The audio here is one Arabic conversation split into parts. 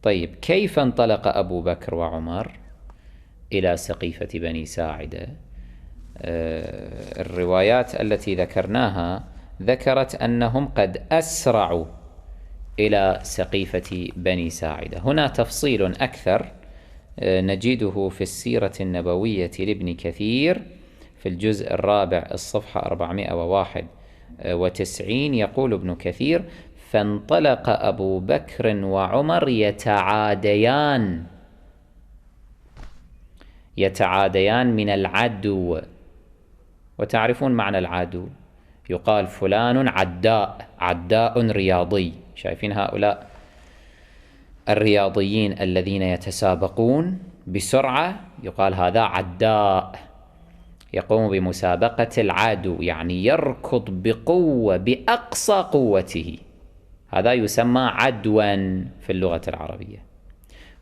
طيب، كيف انطلق أبو بكر وعمر إلى سقيفة بني ساعدة؟ الروايات التي ذكرناها ذكرت أنهم قد أسرعوا إلى سقيفة بني ساعدة. هنا تفصيل أكثر نجده في السيرة النبوية لابن كثير في الجزء الرابع الصفحة 491. يقول ابن كثير: فانطلق أبو بكر وعمر يتعاديان من العدو. وتعرفون معنى العدو، يقال فلان عداء رياضي. شايفين هؤلاء الرياضيين الذين يتسابقون بسرعة، يقال هذا عداء، يقوم بمسابقة العدو، يعني يركض بقوة بأقصى قوته، هذا يسمى عدوا في اللغة العربية.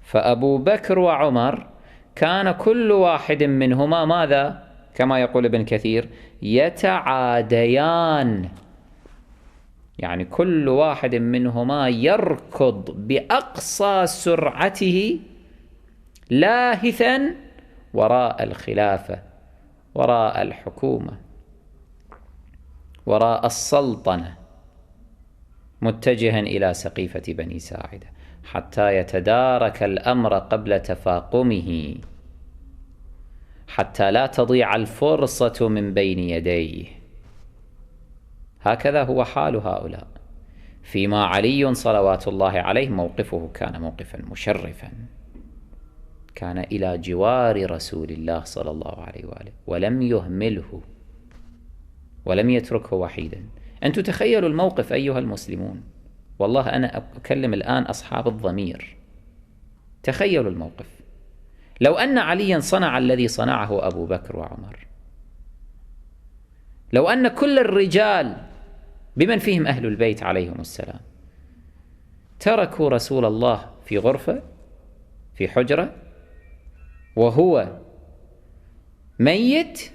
فأبو بكر وعمر كان كل واحد منهما ماذا؟ كما يقول ابن كثير: يتعاديان، يعني كل واحد منهما يركض بأقصى سرعته لاهثا وراء الخلافة، وراء الحكومة، وراء السلطنة، متجها إلى سقيفة بني ساعدة حتى يتدارك الأمر قبل تفاقمه، حتى لا تضيع الفرصة من بين يديه. هكذا هو حال هؤلاء. فيما علي صلوات الله عليه موقفه كان موقفا مشرفا، كان إلى جوار رسول الله صلى الله عليه وآله ولم يهمله ولم يتركه وحيدا. أنتم تخيلوا الموقف أيها المسلمون، والله أنا أكلم الآن أصحاب الضمير. تخيلوا الموقف، لو أن عليا صنع الذي صنعه أبو بكر وعمر، لو أن كل الرجال بمن فيهم أهل البيت عليهم السلام تركوا رسول الله في غرفة، في حجرة، وهو ميت،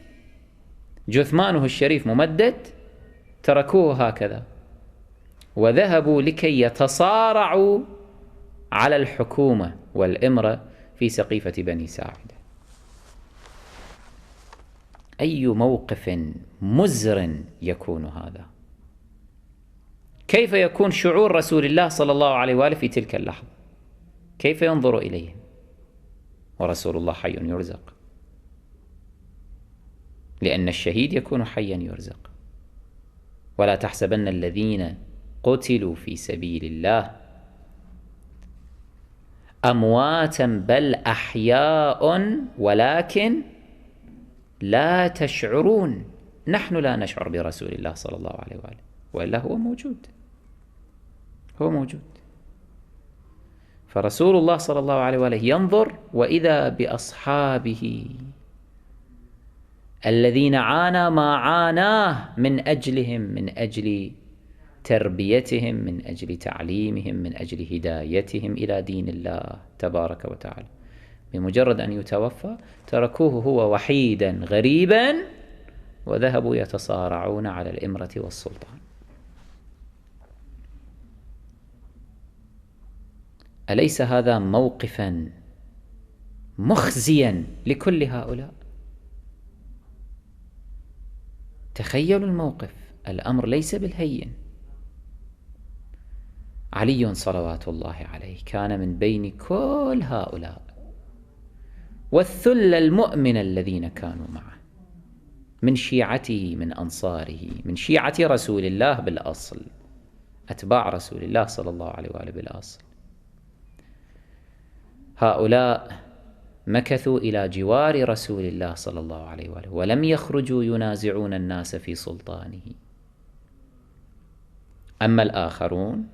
جثمانه الشريف ممدد، تركوه هكذا وذهبوا لكي يتصارعوا على الحكومة والإمرة في سقيفة بني ساعدة. أي موقف مزر يكون هذا! كيف يكون شعور رسول الله صلى الله عليه وآله في تلك اللحظة؟ كيف ينظر إليهم ورسول الله حي يرزق؟ لأن الشهيد يكون حيا يرزق. ولا تحسبن الذين قتلوا في سبيل الله أمواتا بل أحياء ولكن لا تشعرون. نحن لا نشعر برسول الله صلى الله عليه وآله، وإلا هو موجود، هو موجود. فرسول الله صلى الله عليه وآله ينظر، وإذا بأصحابه الذين عانى ما عاناه من أجلهم، من أجل تربيتهم، من أجل تعليمهم، من أجل هدايتهم إلى دين الله تبارك وتعالى، بمجرد أن يتوفى تركوه هو وحيدا غريبا وذهبوا يتصارعون على الإمرة والسلطان. أليس هذا موقفا مخزيا لكل هؤلاء؟ تخيلوا الموقف، الأمر ليس بالهين. علي صلوات الله عليه كان من بين كل هؤلاء، والثلة المؤمنة الذين كانوا معه من شيعته، من أنصاره، من شيعة رسول الله بالأصل، أتباع رسول الله صلى الله عليه وآله بالأصل. هؤلاء مكثوا إلى جوار رسول الله صلى الله عليه وآله ولم يخرجوا ينازعون الناس في سلطانه. أما الآخرون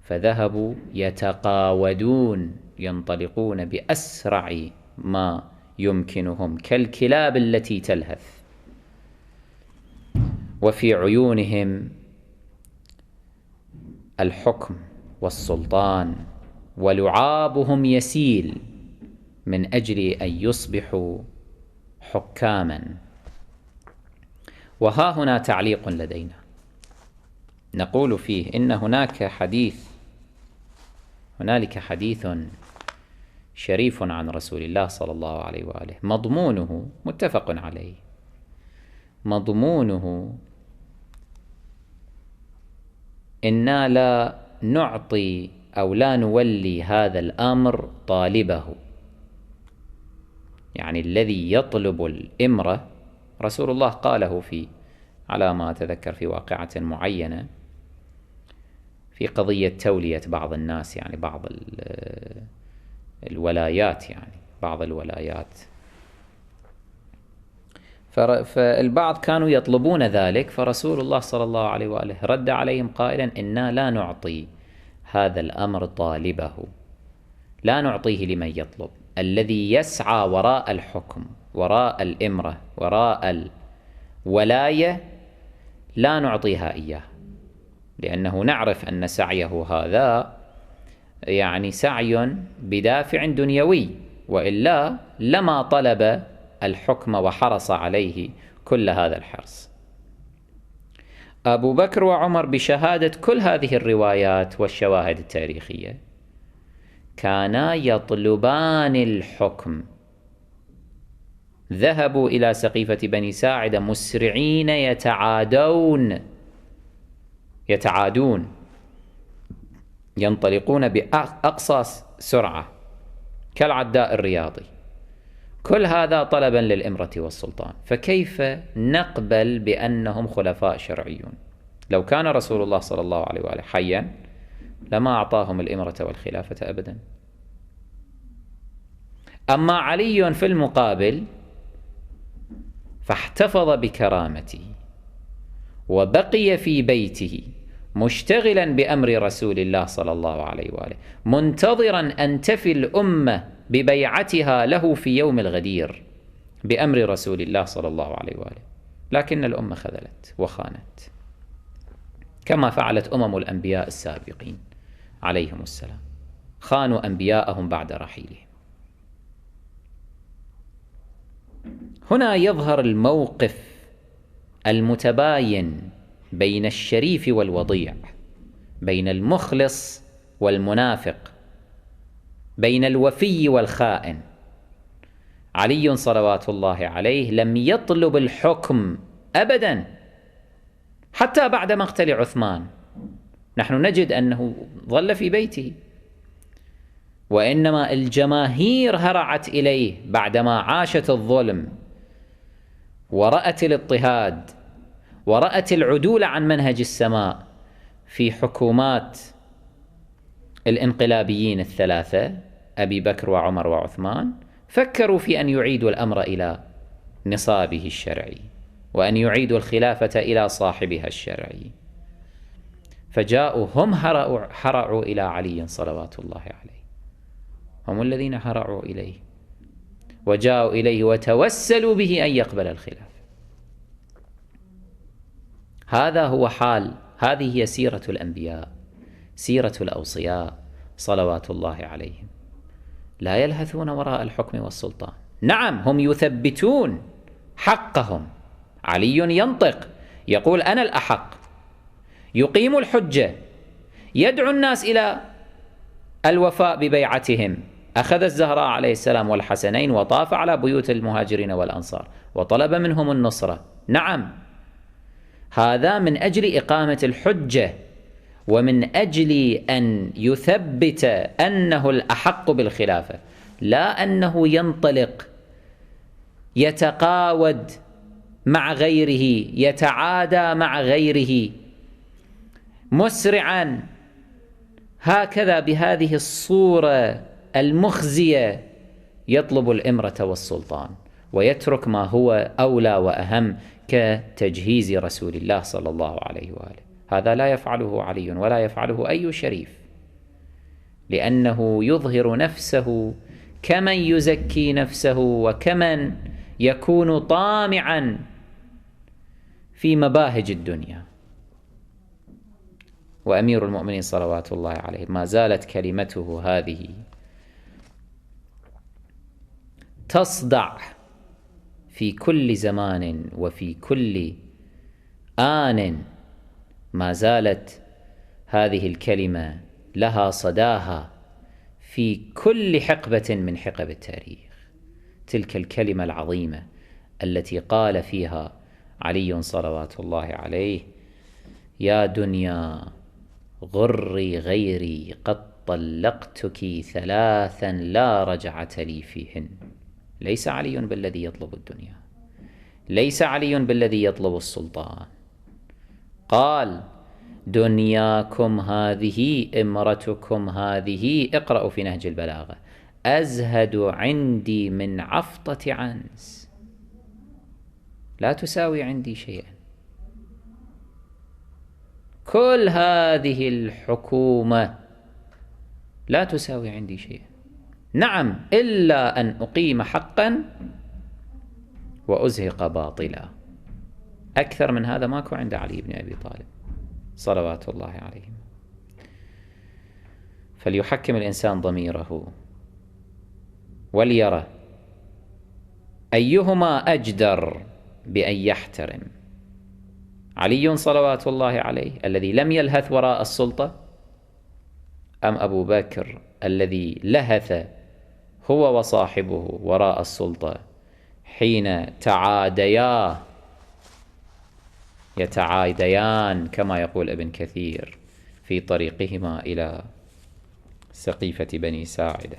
فذهبوا يتقاودون، ينطلقون بأسرع ما يمكنهم كالكلاب التي تلهث، وفي عيونهم الحكم والسلطان، ولعابهم يسيل من أجل أن يصبحوا حكاما. وها هنا تعليق لدينا نقول فيه إن هناك حديث هنالك حديث شريف عن رسول الله صلى الله عليه وآله مضمونه متفق عليه، مضمونه إنا لا نعطي أو لا نولي هذا الأمر طالبه، يعني الذي يطلب الإمرة رسول الله قاله على ما أتذكر في واقعة معينة في قضية تولية بعض الناس، يعني بعض الولايات، يعني بعض الولايات، فالبعض كانوا يطلبون ذلك، فرسول الله صلى الله عليه وآله رد عليهم قائلا إنا لا نعطي هذا الأمر طالبه، لا نعطيه لمن يطلب، الذي يسعى وراء الحكم وراء الإمرة وراء الولاية لا نعطيها إياه، لأنه نعرف أن سعيه هذا يعني سعي بدافع دنيوي، وإلا لما طلب الحكم وحرص عليه كل هذا الحرص. أبو بكر وعمر بشهادة كل هذه الروايات والشواهد التاريخية كانا يطلبان الحكم، ذهبوا إلى سقيفة بني ساعدة مسرعين يتعادون ينطلقون بأقصى سرعة كالعداء الرياضي، كل هذا طلبا للإمرة والسلطان. فكيف نقبل بأنهم خلفاء شرعيون؟ لو كان رسول الله صلى الله عليه وآله حيا لما أعطاهم الإمرة والخلافة أبدا. أما علي في المقابل فاحتفظ بكرامته وبقي في بيته مشتغلا بأمر رسول الله صلى الله عليه وآله، منتظرا أن تفي الأمة ببيعتها له في يوم الغدير بأمر رسول الله صلى الله عليه وآله. لكن الأمة خذلت وخانت كما فعلت أمم الأنبياء السابقين عليهم السلام، خانوا أنبياءهم بعد رحيلهم. هنا يظهر الموقف المتباين بين الشريف والوضيع، بين المخلص والمنافق، بين الوفي والخائن. علي صلوات الله عليه لم يطلب الحكم أبدا حتى بعد مقتل عثمان، نحن نجد أنه ظل في بيته، وإنما الجماهير هرعت إليه بعدما عاشت الظلم ورأت الاضطهاد ورأت العدول عن منهج السماء في حكومات الانقلابيين الثلاثة أبي بكر وعمر وعثمان، فكروا في أن يعيدوا الأمر إلى نصابه الشرعي وأن يعيدوا الخلافة إلى صاحبها الشرعي، فجاءوا هم هرعوا إلى علي صلوات الله عليه، هم الذين هرعوا إليه وجاءوا إليه وتوسلوا به أن يقبل الخلافة. هذا هو حال، هذه هي سيرة الأنبياء، سيرة الأوصياء صلوات الله عليهم، لا يلهثون وراء الحكم والسلطان. نعم هم يثبتون حقهم، علي ينطق يقول أنا الأحق، يقيم الحجة، يدعو الناس إلى الوفاء ببيعتهم، أخذ الزهراء عليه السلام والحسنين وطاف على بيوت المهاجرين والأنصار وطلب منهم النصرة. نعم هذا من أجل إقامة الحجة ومن أجل أن يثبت أنه الأحق بالخلافة، لا أنه ينطلق يتقاود مع غيره، يتعادى مع غيره مسرعا هكذا بهذه الصورة المخزية، يطلب الإمرة والسلطان ويترك ما هو أولى وأهم كتجهيز رسول الله صلى الله عليه وآله. هذا لا يفعله علي ولا يفعله أي شريف، لأنه يظهر نفسه كمن يزكي نفسه وكمن يكون طامعا في مباهج الدنيا. وأمير المؤمنين صلوات الله عليه ما زالت كلمته هذه تصدع في كل زمان وفي كل آن، ما زالت هذه الكلمة لها صداها في كل حقبة من حقب التاريخ. تلك الكلمة العظيمة التي قال فيها علي صلوات الله عليه: يا دنيا غري غيري قد طلقتك ثلاثا لا رجعة لي فيهن. ليس علي بالذي يطلب الدنيا، ليس علي بالذي يطلب السلطان. قال: دنياكم هذه، امرتكم هذه، اقرأوا في نهج البلاغة، أزهد عندي من عفطة عنز، لا تساوي عندي شيئا. كل هذه الحكومة لا تساوي عندي شيئا، نعم، إلا أن أقيم حقا وأزهق باطلا. أكثر من هذا ماكو عند علي بن أبي طالب صلوات الله عليه. فليحكم الإنسان ضميره وليرى أيهما أجدر بأن يحترم: علي صلوات الله عليه الذي لم يلهث وراء السلطة، أم أبو بكر الذي لهث هو وصاحبه وراء السلطة حين يتعاديان كما يقول ابن كثير في طريقهما إلى سقيفة بني ساعدة.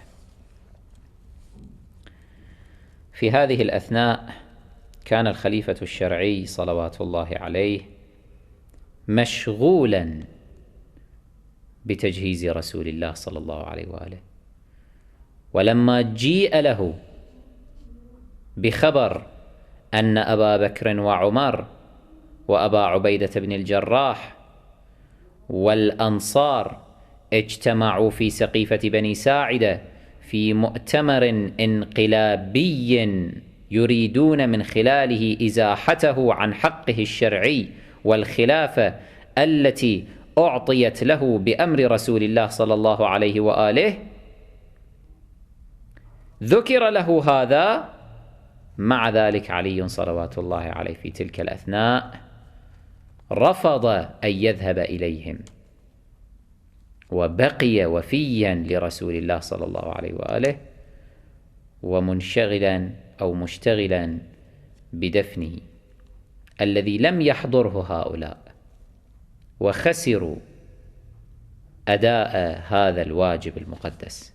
في هذه الأثناء كان الخليفة الشرعي صلوات الله عليه مشغولا بتجهيز رسول الله صلى الله عليه وآله، ولما جيء له بخبر أن أبا بكر وعمر وأبا عبيدة بن الجراح والأنصار اجتمعوا في سقيفة بني ساعدة في مؤتمر انقلابي يريدون من خلاله إزاحته عن حقه الشرعي والخلافة التي أعطيت له بأمر رسول الله صلى الله عليه وآله، ذكر له هذا. مع ذلك علي صلوات الله عليه في تلك الأثناء رفض أن يذهب إليهم، وبقي وفيا لرسول الله صلى الله عليه وآله، ومنشغلا أو مشتغلا بدفنه الذي لم يحضره هؤلاء، وخسروا أداء هذا الواجب المقدس.